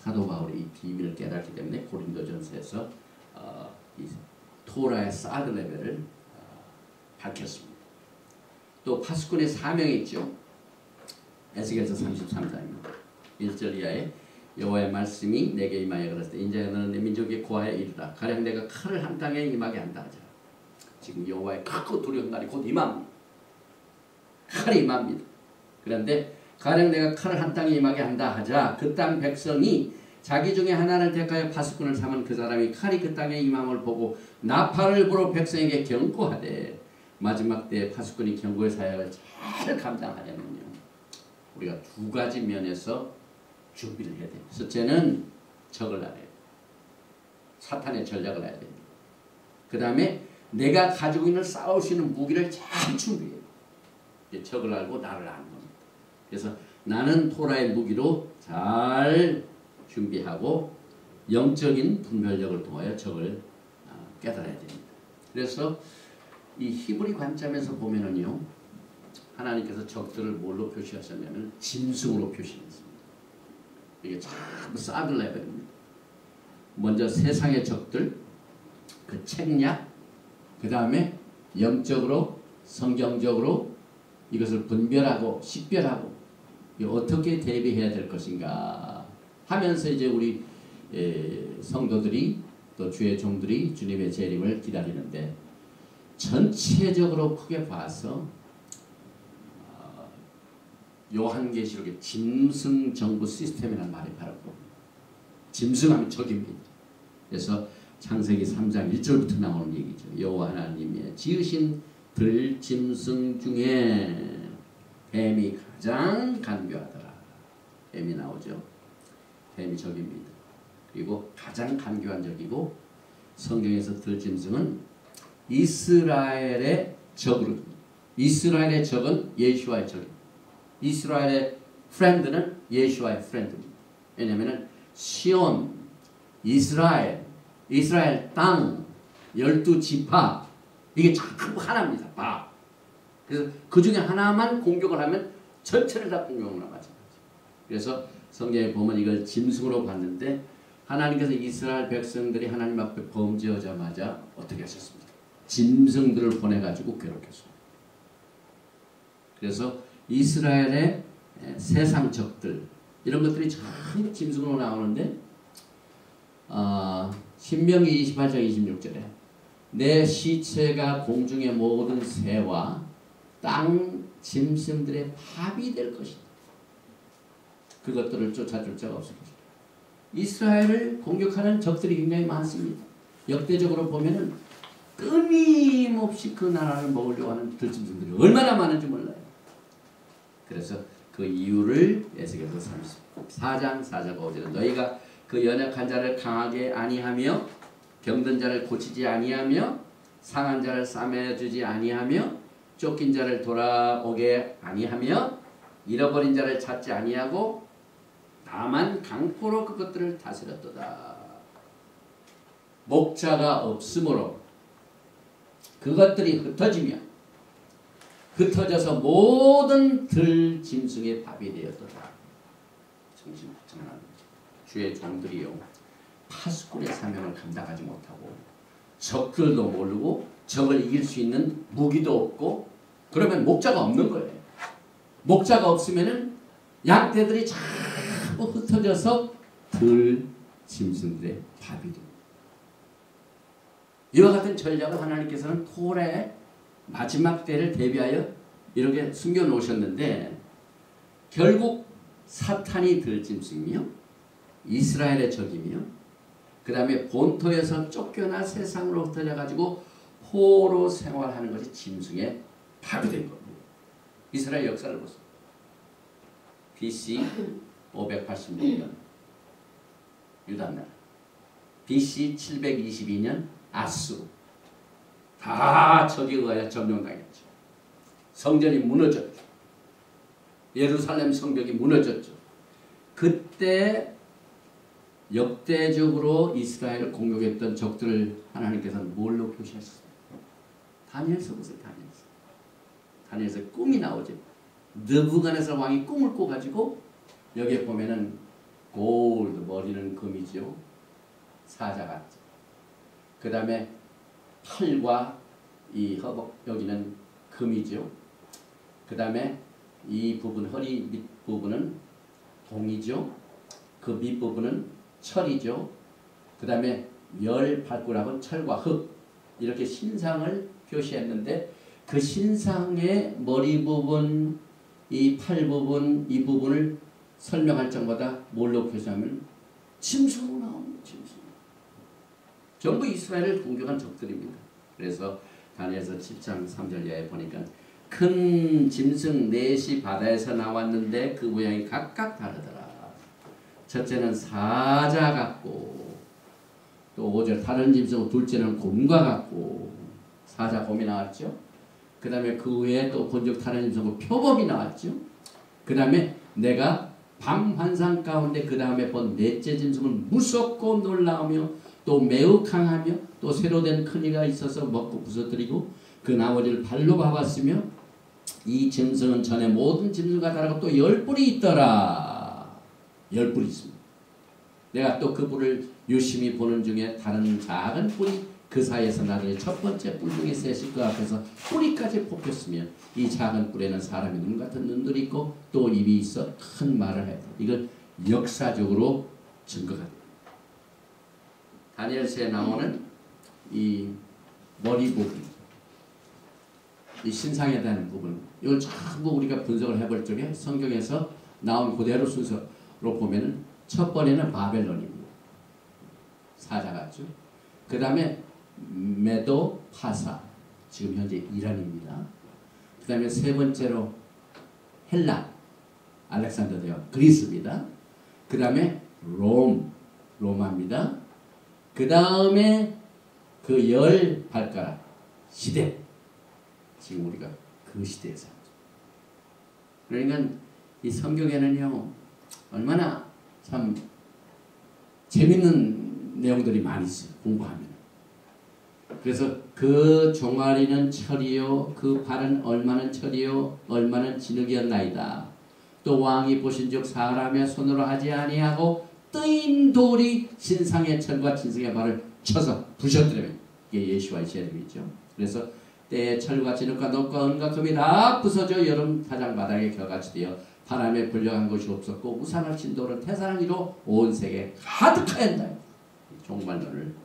사도 바울이 이 비밀을 깨닫기 때문에 고린도전서에서 이 토라의 사드 레벨을 밝혔습니다. 또 파수꾼의 사명이 있죠. 에스겔서 33장입니다. 1절 이하에 여호와의 말씀이 내게 임하여 그랬을 때 인자야 너는 내 민족의 고아에 이르라. 가령 내가 칼을 한 땅에 임하게 한다 하자. 지금 여호와의 크고 두려운 날이 곧 임합니다. 칼이 임합니다. 그런데 가령 내가 칼을 한 땅에 임하게 한다 하자. 그 땅 백성이 자기 중에 하나를 택하여 파수꾼을 삼은 그 사람이 칼이 그 땅에 임함을 보고 나팔을 불어 백성에게 경고하되 마지막 때에 파수꾼이 경고의 사역을 잘 감당하려면요. 우리가 두 가지 면에서 준비를 해야 돼요. 첫째는 적을 알아야 돼요. 사탄의 전략을 알아야 됩니다. 그 다음에 내가 가지고 있는 싸울 수 있는 무기를 잘 준비해요. 적을 알고 나를 아는 겁니다. 그래서 나는 토라의 무기로 잘 준비하고 영적인 분별력을 통하여 적을 깨달아야 됩니다. 그래서 이 히브리 관점에서 보면은요, 하나님께서 적들을 뭘로 표시하셨냐면 짐승으로 표시했습니다. 이게 전부 사드 레벨입니다. 먼저 세상의 적들, 그 책략, 그 다음에 영적으로, 성경적으로 이것을 분별하고 식별하고 어떻게 대비해야 될 것인가 하면서 이제 우리 성도들이 또 주의 종들이 주님의 재림을 기다리는데 전체적으로 크게 봐서 요한계시록의 짐승 정부 시스템이라는 말이 바로 짐승하면 적입니다. 그래서 창세기 3장 1절부터 나오는 얘기죠. 여호와 하나님의 지으신 들짐승 중에 뱀이 가장 간교하더라. 뱀이 나오죠. 뱀이 적입니다. 그리고 가장 간교한 적이고 성경에서 들짐승은 이스라엘의 적으로 이스라엘의 적은 예수와의 적입니다. 이스라엘의 프렌드는 예수와의 프렌드입니다. 왜냐하면 시온, 이스라엘 땅, 12지파 이게 전부 하나입니다. 다. 그래서 그 중에 하나만 공격을 하면 전체를 다 공격하는 마찬가지. 그래서 성경에 보면 이걸 짐승으로 봤는데 하나님께서 이스라엘 백성들이 하나님 앞에 범죄하자마자 어떻게 하셨습니까? 짐승들을 보내가지고 괴롭혔습니다. 그래서 이스라엘의 세상 적들 이런 것들이 전부 짐승으로 나오는데 신명기 28장 26절에 내 시체가 공중의 모든 새와 땅 짐승들의 밥이 될 것이다. 그것들을 쫓아줄 자가 없을 것이다. 이스라엘을 공격하는 적들이 굉장히 많습니다. 역대적으로 보면은 끊임없이 그 나라를 먹으려고 하는 들짐승들이 얼마나 많은지 몰라요. 그래서 그 이유를 에스겔서 34장 4절 5절에 너희가 그 연약한 자를 강하게 아니하며 병든 자를 고치지 아니하며 상한 자를 싸매주지 아니하며 쫓긴 자를 돌아오게 아니하며 잃어버린 자를 찾지 아니하고 다만 강포로 그것들을 다스렸도다. 목자가 없으므로 그것들이 흩어지며 흩어져서 모든 들짐승의 밥이 되었도다. 정신부장한 주의 종들이요 파수꾼의 사명을 감당하지 못하고 적들도 모르고 적을 이길 수 있는 무기도 없고 그러면 목자가 없는 거예요. 목자가 없으면은 양떼들이 자꾸 흩어져서 들짐승들의 밥이 됩니다. 이와 같은 전략을 하나님께서는 토라의 마지막 때를 대비하여 이렇게 숨겨놓으셨는데 결국 사탄이 들짐승이며 이스라엘의 적이며 그 다음에 본토에서 쫓겨나 세상으로 흩어져가지고 포로 생활하는 것이 짐승의 밥이 된 겁니다. 이스라엘 역사를 보세요. BC 586년 유다나라, BC 722년 아수르 다 적에 의하여 점령당했죠. 성전이 무너졌죠. 예루살렘 성벽이 무너졌죠. 그때 역대적으로 이스라엘을 공격했던 적들을 하나님께서는 뭘로 표시하셨습니까? 다니엘서 보세요. 다니엘서 꿈이 나오죠. 느부갓네살 왕이 꿈을 꿔가지고 여기에 보면은 골드, 머리는 금이죠. 사자 같죠. 그 다음에 팔과 이 허벅 여기는 금이죠. 그 다음에 이 부분 허리 밑 부분은 동이죠. 그 밑부분은 철이죠. 그 다음에 열 발가락은 철과 흙 이렇게 신상을 표시했는데 그 신상의 머리 부분, 이 팔 부분, 이 부분을 설명할 적마다 뭘로 표시하면 짐승으로 나옵니다. 짐승. 전부 이스라엘을 공격한 적들입니다. 그래서 다니엘서 7장 3절에 보니까 큰 짐승 넷이 바다에서 나왔는데 그 모양이 각각 다르더라. 첫째는 사자 같고 또 5절 다른 짐승, 둘째는 곰과 같고 사자 곰이 나왔죠. 그 다음에 그 후에 또 본적 다른 짐승 표범이 나왔죠. 그 다음에 내가 밤 환상 가운데 그 다음에 본 넷째 짐승은 무섭고 놀라우며 또 매우 강하며 또 새로 된 큰 이가 있어서 먹고 부서뜨리고 그 나머지를 발로 밟았으며 이 짐승은 전에 모든 짐승과 다르고 또 10뿔이 있더라. 10뿔이 있습니다. 내가 또 그 뿔을 유심히 보는 중에 다른 작은 뿔이 그 사이에서 나더니 첫 번째 뿔 중에 셋이 그 앞에서 뿌리까지 뽑혔으며 이 작은 뿔에는 사람의 눈 같은 눈들이 있고 또 입이 있어 큰 말을 했다. 이건 역사적으로 증거가 됩니다. 다니엘서에 나오는 이 머리 부분, 이 신상에 대한 부분, 이걸 전부 우리가 분석을 해볼 적에 성경에서 나온 그대로 순서로 보면은 첫 번에는 바벨론입니다. 사자 같죠. 그 다음에 메도 파사, 지금 현재 이란입니다. 그 다음에 세 번째로 헬라, 알렉산더 대왕, 그리스입니다. 그 다음에 로마입니다. 그 다음에 그 10발가락 시대, 지금 우리가 그 시대에 살죠. 그러니까 이 성경에는요 얼마나 참 재밌는 내용들이 많이 있어요. 공부하면. 그래서 그 종아리는 철이요 그 발은 얼마는 철이요 얼마는 진흙이었나이다. 또 왕이 보신즉 사람의 손으로 하지 아니하고 뜨인 돌이 신상의 철과 진승의 발을 쳐서 부셔뜨리며, 이게 예시와의 재림이죠. 그래서 때에 철과 진흙과 녹과 은과 금이 다 부서져 여름 타장 바닥에 겨같이 되어 바람에 불려간 것이 없었고 우산을 친 돌은 태산이로 온 세계에 가득하였다. 종말론을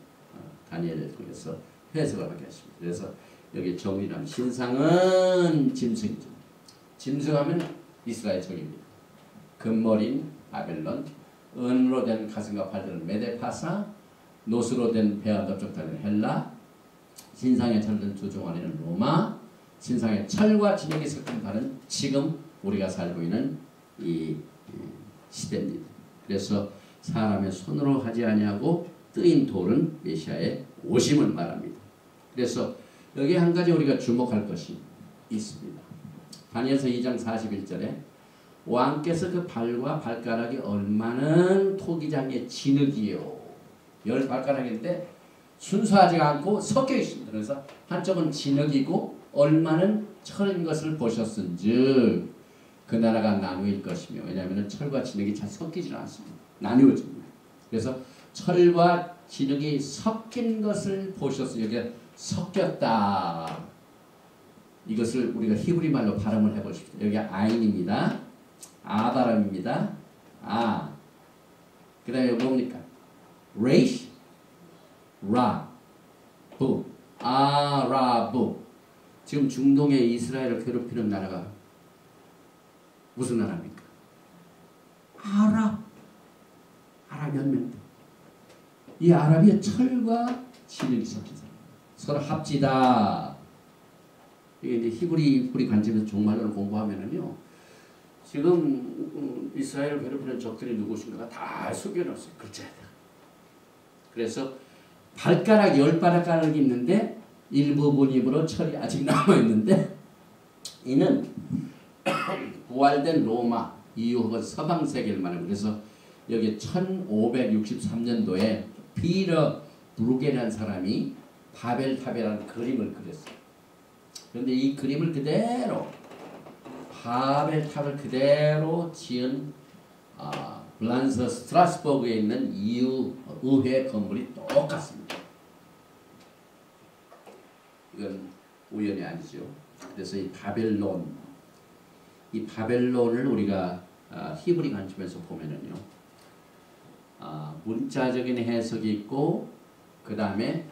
다니엘을 통해서 해석을 하게 했습니다. 그래서 여기 정리하면 신상은 짐승이죠. 짐승하면 이스라엘 적입니다. 금머리인 바벨론, 은으로 된 가슴과 팔들은 메데파사, 노스로 된 배와 넓적다리는 헬라, 신상에 철든 두 종아리는 로마, 신상에 철과 진흙이 섞인 발은 지금 우리가 살고 있는 이 시대입니다. 그래서 사람의 손으로 하지 아니하고 뜨인 돌은 메시아의 오심을 말합니다. 그래서 여기 한 가지 우리가 주목할 것이 있습니다. 다니엘서 2장 41절에 왕께서 그 발과 발가락이 얼마는 토기장의 진흙이요. 10발가락인데 순수하지 않고 섞여 있습니다. 그래서 한쪽은 진흙이고 얼마는 철인 것을 보셨은즉 그 나라가 나누일 것이며, 왜냐하면 철과 진흙이 잘 섞이질 않습니다. 나누어집니다. 그래서 철과 진흙이 섞인 것을 보셨으니, 여기에 섞였다. 이것을 우리가 히브리 말로 발음을 해보십시오. 여기 아인입니다. 아 발음입니다. 아. 그 다음에 뭡니까? 레이시, 라, 부, 아라부. 지금 중동에 이스라엘을 괴롭히는 나라가 무슨 나라입니까? 아랍. 아랍 연맹. 이 아랍이 철과 진흙이 섞인 사람. 서로 합지다. 이게 이제 히브리 관점에서 종말론을 공부하면은요, 지금 이스라엘을 괴롭히는 적들이 누구신가가 다 숨겨놨어요. 글자에다. 그래서 발가락 10발가락이 있는데 일부분 입으로 철이 아직 남아있는데, 이는 부활된 로마 이후 서방 세계를 말해요. 그래서 여기 1563년도에 피터 브루게라는 사람이 바벨탑이라는 그림을 그렸어요. 그런데 이 그림을 그대로 바벨탑을 그대로 지은 블란서 스트라스버그에 있는 EU 의회 건물이 똑같습니다. 이건 우연이 아니죠. 그래서 이 바벨론을 우리가 히브리 관점에서 보면은요, 문자적인 해석이 있고 그 다음에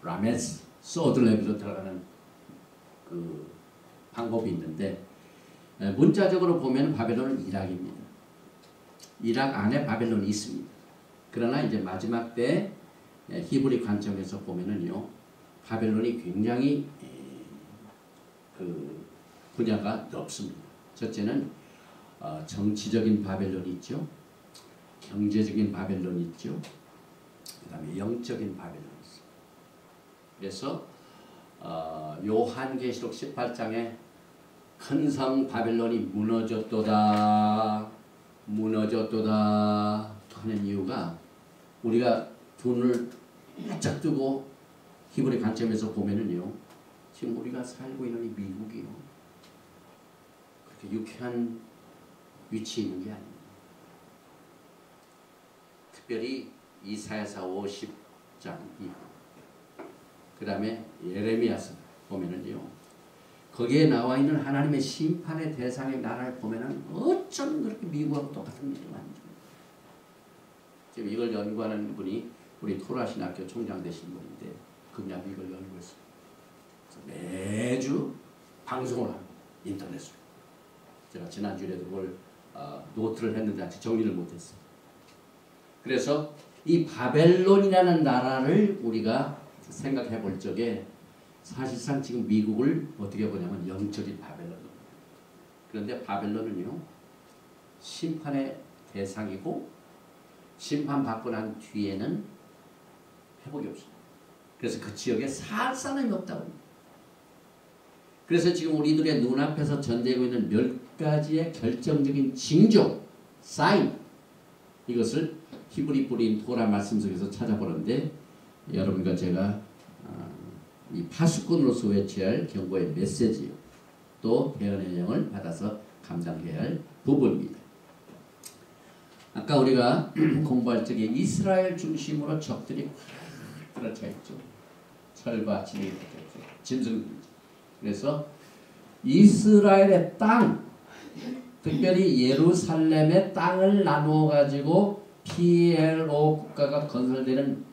라메스 소드랩으로 들어가는 그 방법이 있는데, 문자적으로 보면 바벨론은 이락입니다. 이락 안에 바벨론이 있습니다. 그러나 이제 마지막 때 히브리 관점에서 보면은요, 바벨론이 굉장히 그 분야가 넓습니다. 첫째는 정치적인 바벨론이 있죠. 경제적인 바벨론이 있죠. 그 다음에 영적인 바벨론이 있어요. 그래서 요한계시록 18장에 큰 성 바벨론이 무너졌도다 하는 이유가, 우리가 눈을 바짝 뜨고 히브리 관점에서 보면은요, 지금 우리가 살고 있는 이 미국이요, 그렇게 유쾌한 위치에 있는 게 아닙니다. 특별히 이사야서 50장 이후, 그 다음에 예레미야서 보면은요, 거기에 나와 있는 하나님의 심판의 대상의 나라를 보면은 어쩜 그렇게 미국하고 똑같은 일이 많죠. 지금 이걸 연구하는 분이 우리 토라신학교 총장 되신 분인데, 그냥 이걸 연구했어요. 매주 방송을 합니다. 인터넷으로. 제가 지난주에도 그걸 노트를 했는데 아직 정리를 못했어요. 그래서 이 바벨론이라는 나라를 우리가 생각해 볼 적에, 사실상 지금 미국을 어떻게 보냐면 영적인 바벨론입니다. 그런데 바벨론은요, 심판의 대상이고, 심판받고 난 뒤에는 회복이 없습니다. 그래서 그 지역에 살 사람이 없다고 합니다. 그래서 지금 우리들의 눈앞에서 전개되고 있는 몇 가지의 결정적인 징조, 사인, 이것을 히브리 뿌린 토라 말씀 속에서 찾아보는데, 여러분과 제가 이 파수꾼으로서 외쳐야 할 경고의 메시지요, 또 대언의 영을 받아서 감당해야 할 부분입니다. 아까 우리가 공부할 적에 이스라엘 중심으로 적들이 들어차 있죠. 철과 진이 들어차 있죠. 짐승. 그래서 이스라엘의 땅, 특별히 예루살렘의 땅을 나누어 가지고 PLO 국가가 건설되는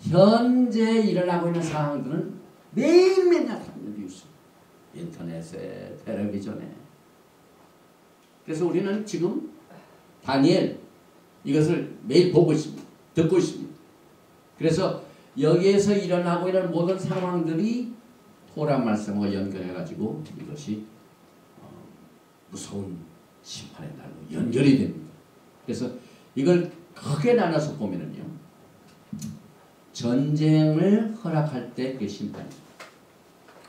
현재 일어나고 있는 상황들은 매일매일 나타나는 뉴스, 인터넷에, 텔레비전에. 그래서 우리는 지금 다니엘 이것을 매일 보고 있습니다. 듣고 있습니다. 그래서 여기에서 일어나고 있는 모든 상황들이 토라 말씀과 연결해 가지고 이것이 무서운 심판의 날로 연결이 됩니다. 그래서 이걸 크게 나눠서 보면은요, 전쟁을 허락할 때 그게 심판입니다.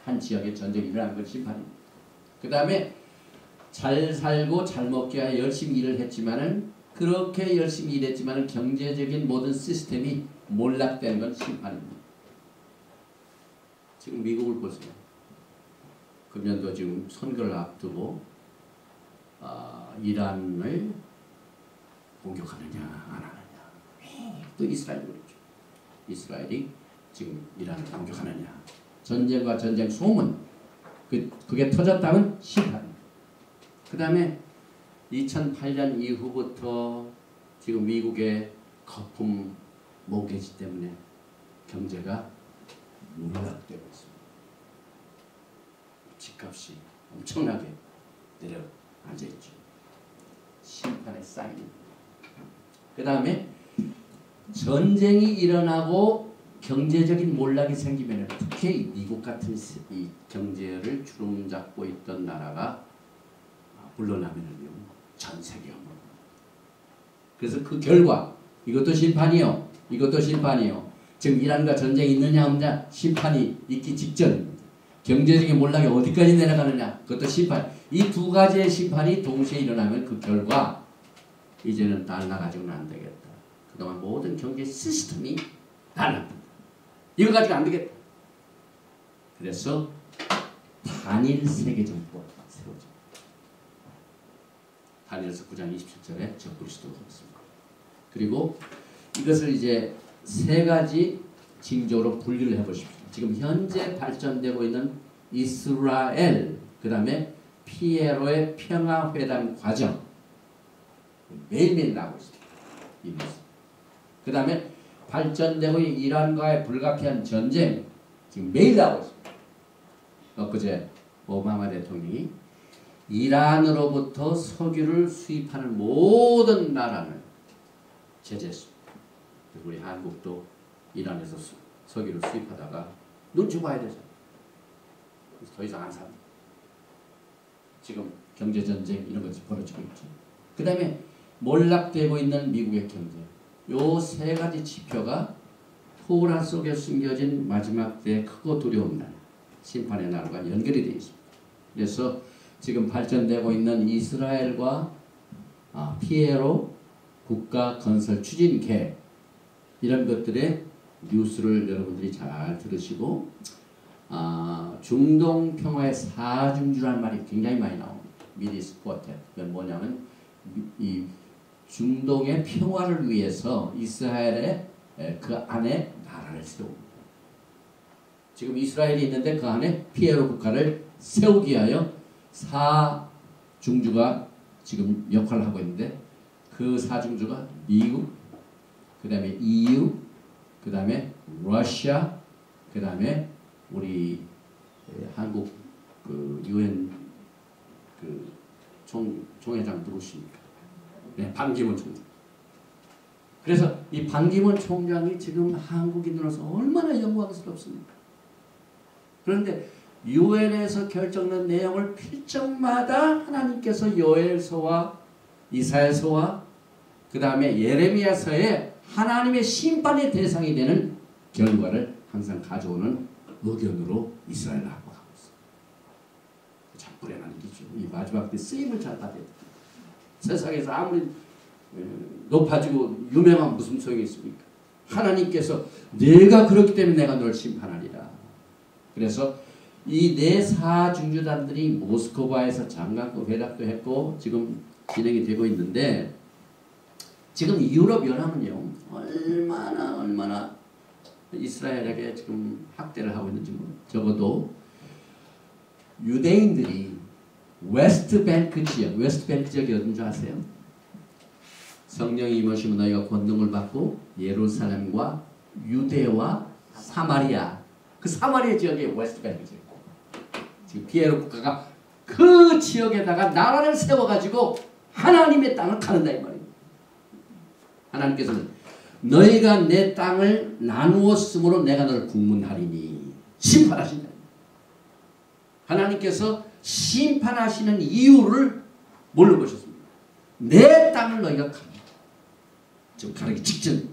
한 지역에 전쟁이 일어난 건 심판입니다. 그 다음에 잘 살고 잘 먹기 위해 열심히 일을 했지만은, 그렇게 열심히 일했지만은 경제적인 모든 시스템이 몰락되는 건 심판입니다. 지금 미국을 보세요. 금년도 지금 선거를 앞두고 이란을 공격하느냐 안 하느냐, 또 이스라엘도 그렇죠. 이스라엘이 지금 이란을 공격하느냐, 전쟁과 전쟁 소문, 그게 터졌다면 심판입니다. 그 다음에 2008년 이후부터 지금 미국의 거품 모기지 때문에 경제가 몰락되고 있습니다. 집값이 엄청나게 내려앉아있죠. 심판의 사인입니다. 그 다음에 전쟁이 일어나고 경제적인 몰락이 생기면, 특히 미국 같은 이 경제를 주름잡고 있던 나라가 물러나면은요, 전 세계가 물러납니다. 그래서 그 결과, 이것도 심판이요, 이것도 심판이요. 지금 이란과 전쟁이 있느냐 없느냐, 심판이 있기 직전입니다. 경제적인 몰락이 어디까지 내려가느냐, 그것도 심판. 이 두 가지의 심판이 동시에 일어나면 그 결과, 이제는 달러 가지고는 안 되겠다. 그동안 모든 경제 시스템이 달라붙다. 이거 가지고 안 되겠다. 그래서 단일 세계정부가 세워집니다. 다니엘서 9장 27절에 적그리스도가 있습니다. 그리고 이것을 이제 세 가지 징조로 분류를 해보십시오. 지금 현재 발전되고 있는 이스라엘, 그 다음에 피에로의 평화회담 과정, 매일매일 나오고 있습니다. 그 다음에 발전되고 있는 이란과의 불가피한 전쟁, 지금 매일 나오고 있습니다. 엊그제 오바마 대통령이 이란으로부터 석유를 수입하는 모든 나라를 제재했습니다. 우리 한국도 이란에서 석유를 수입하다가 눈치 봐야 되죠. 더 이상 안 삽니다. 지금 경제전쟁 이런 것이 벌어지고 있죠. 그 다음에 몰락되고 있는 미국의 경제. 요 세 가지 지표가 토라 속에 숨겨진 마지막 때의 크고 두려운 날, 심판의 날과 연결이 되어 있습니다. 그래서 지금 발전되고 있는 이스라엘과 피에로 국가 건설 추진 계획, 이런 것들의 뉴스를 여러분들이 잘 들으시고, 중동 평화의 사중주라는 말이 굉장히 많이 나옵니다. 미디스 쿼텟. 그건 뭐냐면 이 중동의 평화를 위해서 이스라엘의 그 안에 나라를 세웁니다. 지금 이스라엘이 있는데 그 안에 피에로 국가를 세우기 위하여 사중주가 지금 역할을 하고 있는데, 그 사중주가 미국, 그 다음에 EU, 그 다음에 러시아, 그 다음에 우리 한국 그 UN 그 총회장 누구십니까? 네, 반기문 총장. 그래서 이 반기문 총장이 지금 한국인으로서 얼마나 영광스럽습니까? 그런데 UN에서 결정된 내용을 필적마다 하나님께서 요엘서와 이사야서와 그 다음에 예레미야서에 하나님의 심판의 대상이 되는 결과를 항상 가져오는 의견으로 이스라엘을 하고 가고 있어요. 참 불행한 일이죠. 이 마지막 때 쓰임을 잘 받아야 돼요. 세상에서 아무리 높아지고 유명한 무슨 소용이 있습니까? 하나님께서 내가 그렇기 때문에 내가 널 심판하리라. 그래서 이 네 사중주단들이 모스크바에서 장관급 회담도 했고 지금 진행이 되고 있는데, 지금 유럽 연합은요 얼마나 이스라엘에게 지금 학대를 하고 있는지 적어도 유대인들이 웨스트뱅크 지역이 어딘지 아세요? 성령이 임하시면 너희가 권능을 받고 예루살렘과 유대와 사마리아, 그 사마리아 지역이 웨스트뱅크 지역. 지금 피에로 국가가 그 지역에다가 나라를 세워가지고 하나님의 땅을 가는다 이 말입니다. 하나님께서는 너희가 내 땅을 나누었으므로 내가 너를 국문하리니 심판하신다. 하나님께서 심판하시는 이유를 뭘로 보셨습니까? 내 땅을 너희가 가라. 지금 가르기 직전.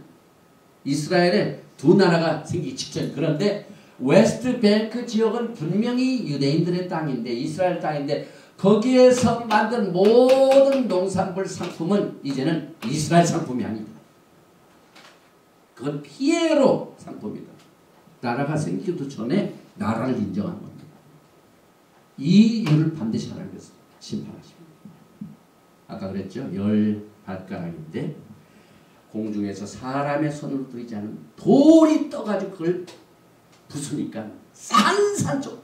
이스라엘에 두 나라가 생기기 직전. 그런데 웨스트뱅크 지역은 분명히 유대인들의 땅인데, 이스라엘 땅인데, 거기에서 만든 모든 농산물 상품은 이제는 이스라엘 상품이 아닙니다. 그건 피에로 상품이다. 나라가 생기기도 전에 나라를 인정한 겁니다. 이 이유를 반드시 하나님께서 심판하십니다. 아까 그랬죠? 10발가락인데 공중에서 사람의 손으로 들이지 않은 돌이 떠가지고 그걸 부수니까 산산조.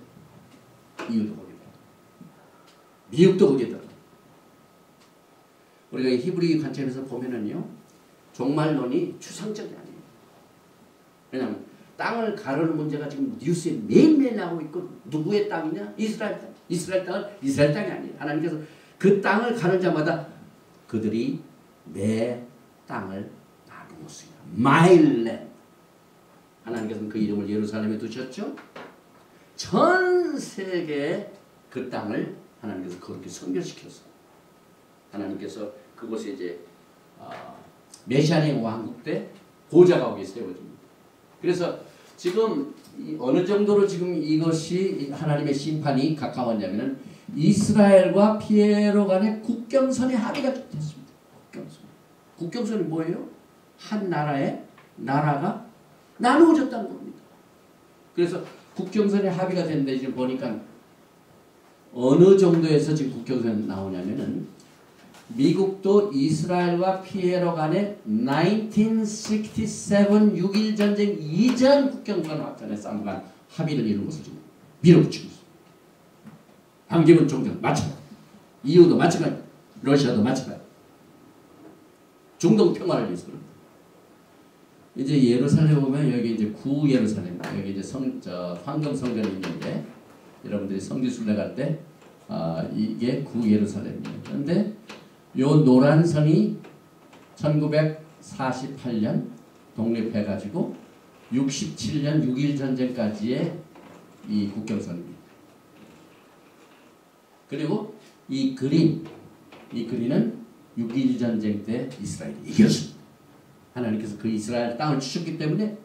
이유도 거기다. 미국도 거기다. 우리가 히브리 관점에서 보면은요, 종말론이 추상적이 아니에요. 왜냐하면 땅을 가르는 문제가 지금 뉴스에 매일매일 나오고 있고, 누구의 땅이냐? 이스라엘 땅. 이스라엘 땅은 이스라엘 땅이 아니에요. 하나님께서 그 땅을 가는 자마다 그들이 내 땅을 나누었습니다. My land. 하나님께서는 그 이름을 예루살렘에 두셨죠. 전 세계에 그 땅을 하나님께서 그렇게 선별시켰어요. 하나님께서 그곳에 이제 메시아의 왕국 때 보좌가 거기에 세워집니다. 그래서 지금 어느 정도로 지금 이것이 하나님의 심판이 가까웠냐면은 이스라엘과 피에로 간의 국경선의 합의가 됐습니다. 국경선이 뭐예요? 한 나라의 나라가 나누어졌다는 겁니다. 그래서 국경선의 합의가 됐는데 지금 보니까 어느 정도에서 지금 국경선이 나오냐면은 미국도 이스라엘과 피에로 간의 1967 6.1 전쟁 이전 국경선 확전의 싸움과 합의를 이룬 것을 지금 밀어붙이고 있습니다. 반기문 총장 마찬가지, EU도 마찬가지, 러시아도 마찬가지. 중동 평화를 위해서 그럽니다. 이제 예루살렘 보면 여기 이제 구 예루살렘, 여기 이제 황금 성전이 있는데 여러분들이 성지순례 갈 때 이게 구 예루살렘이에요. 그런데 요 노란 선이 1948년 독립해가지고 67년 6.1 전쟁까지의 이 국경선입니다. 그리고 이 그린은 6.1 전쟁 때 이스라엘이 이겼습니다. 하나님께서 그 이스라엘 땅을 주셨기 때문에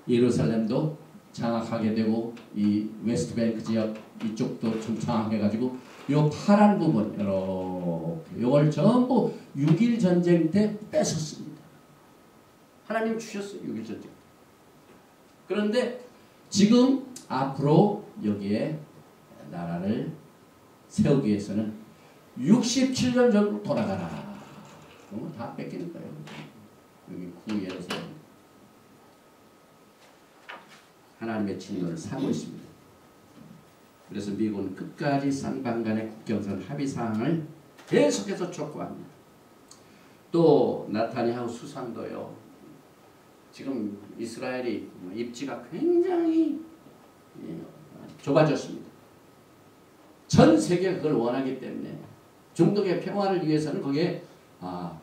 예루살렘도 장악하게 되고 이 웨스트뱅크 지역 이쪽도 좀 장악해가지고 요 파란 부분 이렇게 요걸 전부 6.1 전쟁 때 뺏었습니다. 하나님 주셨어요. 6.1 전쟁. 그런데 지금 앞으로 여기에 나라를 세우기 위해서는 67년 전으로 돌아가라. 그러면 다 뺏기는 거예요. 여기 구 예루살렘. 하나님의 진노를 사고 있습니다. 그래서 미국은 끝까지 쌍방 간의 국경선 합의사항을 계속해서 촉구합니다. 또 나타냐후 수상도요. 지금 이스라엘이 입지가 굉장히 좁아졌습니다. 전 세계가 그걸 원하기 때문에 중동의 평화를 위해서는 거기에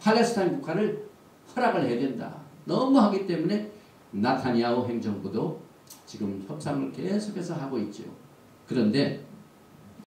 팔레스타인 국가를 허락을 해야 된다. 너무 하기 때문에 나타냐후 행정부도 지금 협상을 계속해서 하고 있죠. 그런데